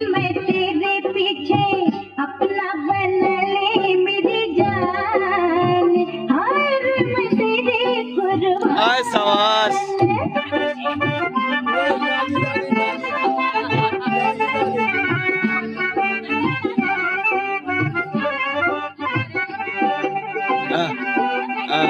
मैं तेरे पीछे अपना बन ले मेरी जान, हाय रे मैं तेरे आय सवास हाँ हाँ